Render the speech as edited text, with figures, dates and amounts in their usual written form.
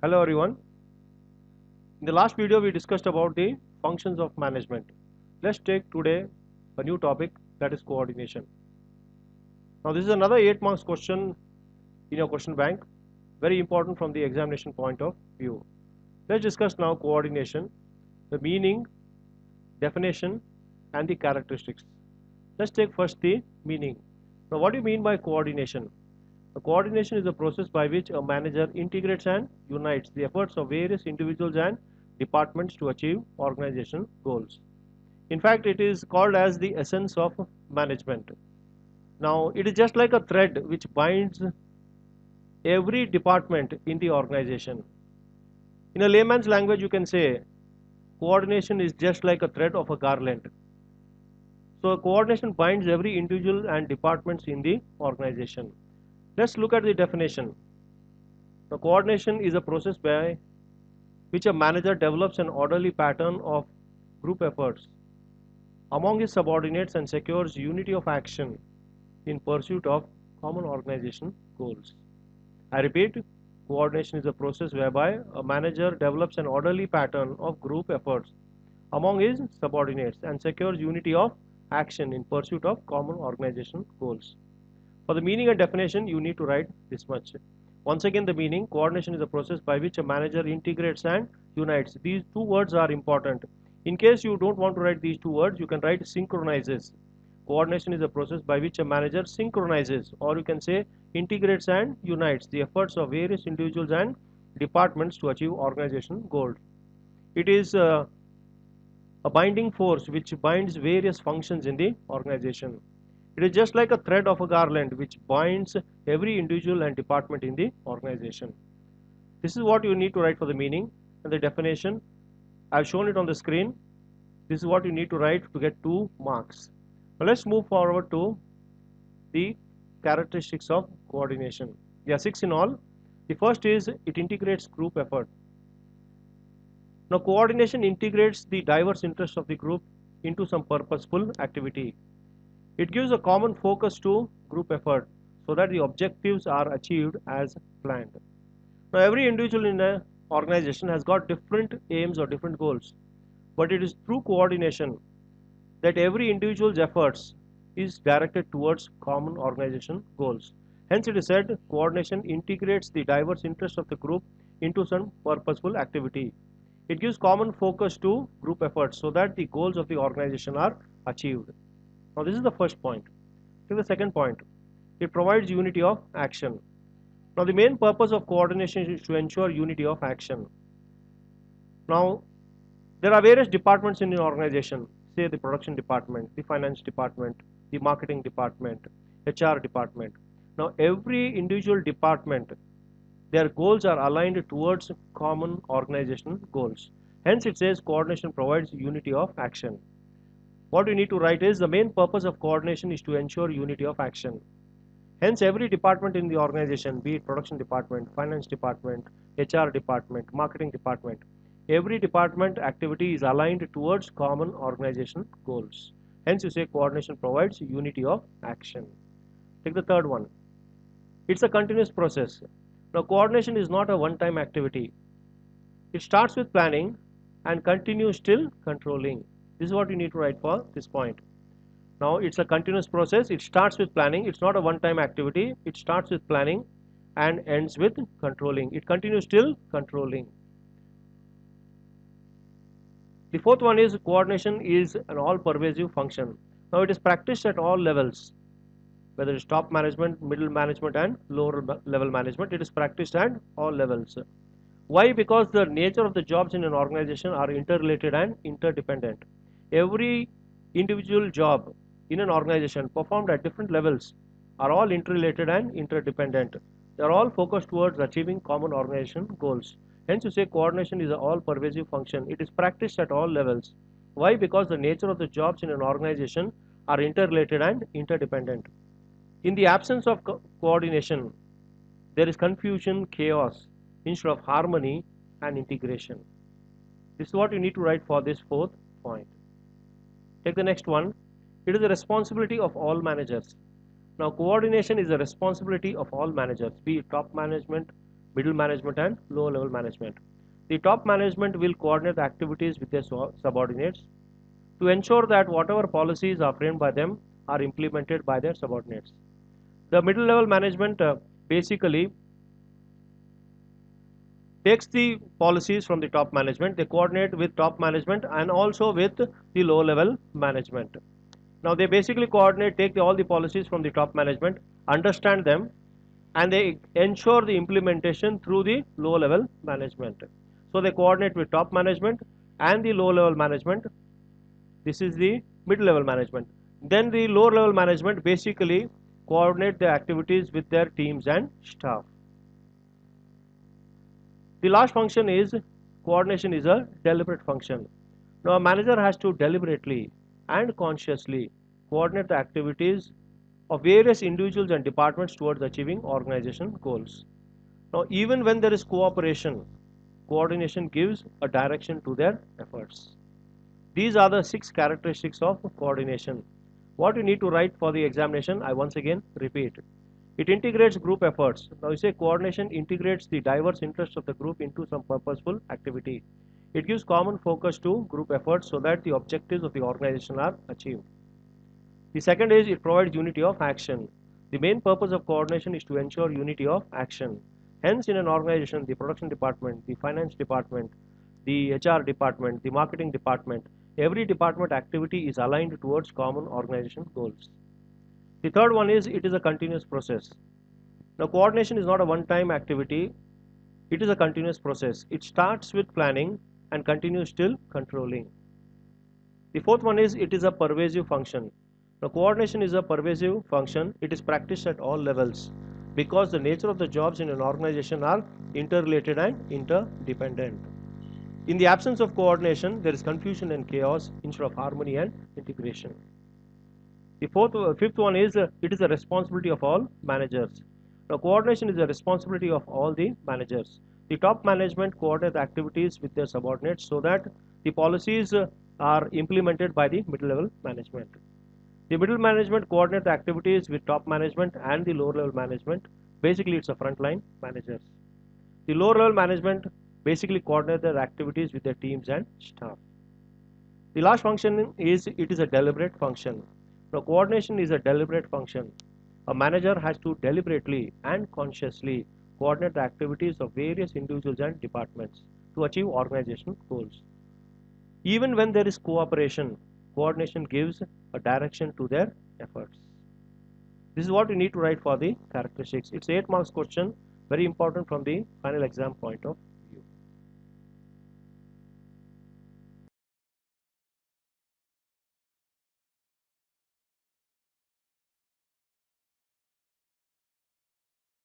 Hello everyone. In the last video we discussed about the functions of management. Let's take today a new topic, that is coordination. Now this is another 8 marks question in your question bank, very important from the examination point of view. Let's discuss now coordination, the meaning, definition and the characteristics. Let's take first the meaning. Now what do you mean by coordination? A coordination is a process by which a manager integrates and unites the efforts of various individuals and departments to achieve organization goals. In fact, it is called as the essence of management. Now, it is just like a thread which binds every department in the organization. In a layman's language, you can say coordination is just like a thread of a garland. So, coordination binds every individual and departments in the organization. Let's look at the definition. The coordination is a process by which a manager develops an orderly pattern of group efforts among his subordinates and secures unity of action in pursuit of common organization goals. I repeat, coordination is a process whereby a manager develops an orderly pattern of group efforts among his subordinates and secures unity of action in pursuit of common organization goals. For the meaning and definition, you need to write this much. Once again, the meaning, coordination is a process by which a manager integrates and unites. These two words are important. In case you don't want to write these two words, you can write synchronizes. Coordination is a process by which a manager synchronizes, or you can say integrates and unites the efforts of various individuals and departments to achieve organization goals. It is a binding force which binds various functions in the organization. It is just like a thread of a garland which binds every individual and department in the organization. This is what you need to write for the meaning and the definition. I have shown it on the screen. This is what you need to write to get 2 marks. Now let's move forward to the characteristics of coordination. There are 6 in all. The first is it integrates group effort. Now coordination integrates the diverse interests of the group into some purposeful activity. It gives a common focus to group effort so that the objectives are achieved as planned. Now every individual in an organization has got different aims or different goals, but it is through coordination that every individual's efforts is directed towards common organization goals. Hence it is said coordination integrates the diverse interests of the group into some purposeful activity. It gives common focus to group efforts so that the goals of the organization are achieved. Now this is the first point. To the second point, it provides unity of action. Now the main purpose of coordination is to ensure unity of action. Now there are various departments in an organization, say the production department, the finance department, the marketing department, HR department. Now every individual department, their goals are aligned towards common organization goals. Hence it says coordination provides unity of action. What you need to write is the main purpose of coordination is to ensure unity of action. Hence every department in the organization, be it production department, finance department, HR department, marketing department, every department activity is aligned towards common organization goals. Hence you say coordination provides unity of action. Take the third one. It's a continuous process. Now coordination is not a one-time activity. It starts with planning and continues till controlling. This is what you need to write for this point. Now it's a continuous process. It starts with planning. It's not a one-time activity. It starts with planning and ends with controlling. It continues till controlling. The fourth one is coordination is an all-pervasive function. Now it is practiced at all levels, whether it's top management, middle management and lower level management. It is practiced at all levels. Why? Because the nature of the jobs in an organization are interrelated and interdependent. Every individual job in an organization performed at different levels are all interrelated and interdependent. They are all focused towards achieving common organization goals. Hence you say coordination is an all-pervasive function. It is practiced at all levels. Why? Because the nature of the jobs in an organization are interrelated and interdependent. In the absence of coordination, there is confusion, chaos, instead of harmony and integration. This is what you need to write for this fourth point. Take the next one. It is the responsibility of all managers. Now coordination is the responsibility of all managers, be it top management, middle management and lower level management. The top management will coordinate the activities with their subordinates to ensure that whatever policies are framed by them are implemented by their subordinates. The middle level management basically takes the policies from the top management, they coordinate with top management and also with the low level management. Now they basically coordinate, take all the policies from the top management, understand them, and they ensure the implementation through the low level management. So they coordinate with top management and the low level management. This is the mid level management. Then the lower level management basically coordinate the activities with their teams and staff. The last function is coordination is a deliberate function. Now a manager has to deliberately and consciously coordinate the activities of various individuals and departments towards achieving organization goals. Now even when there is cooperation, coordination gives a direction to their efforts. These are the 6 characteristics of coordination. What you need to write for the examination, I once again repeat. It integrates group efforts. Now you say coordination integrates the diverse interests of the group into some purposeful activity. It gives common focus to group efforts so that the objectives of the organization are achieved. The second is it provides unity of action. The main purpose of coordination is to ensure unity of action. Hence, in an organization, the production department, the finance department, the HR department, the marketing department, every department activity is aligned towards common organization goals. The third one is it is a continuous process. Now coordination is not a one-time activity, it is a continuous process. It starts with planning and continues till controlling. The fourth one is it is a pervasive function. Now coordination is a pervasive function, it is practiced at all levels because the nature of the jobs in an organization are interrelated and interdependent. In the absence of coordination, there is confusion and chaos instead of harmony and integration. The fifth one is it is a responsibility of all managers. Now coordination is a responsibility of all the managers. The top management coordinate the activities with their subordinates so that the policies are implemented by the middle level management. The middle management coordinate the activities with top management and the lower level management. Basically it's a frontline managers. The lower level management basically coordinate their activities with their teams and staff. The last function is it is a deliberate function. Now coordination is a deliberate function. A manager has to deliberately and consciously coordinate the activities of various individuals and departments to achieve organizational goals. Even when there is cooperation, coordination gives a direction to their efforts. This is what you need to write for the characteristics. It's 8 marks question, very important from the final exam point of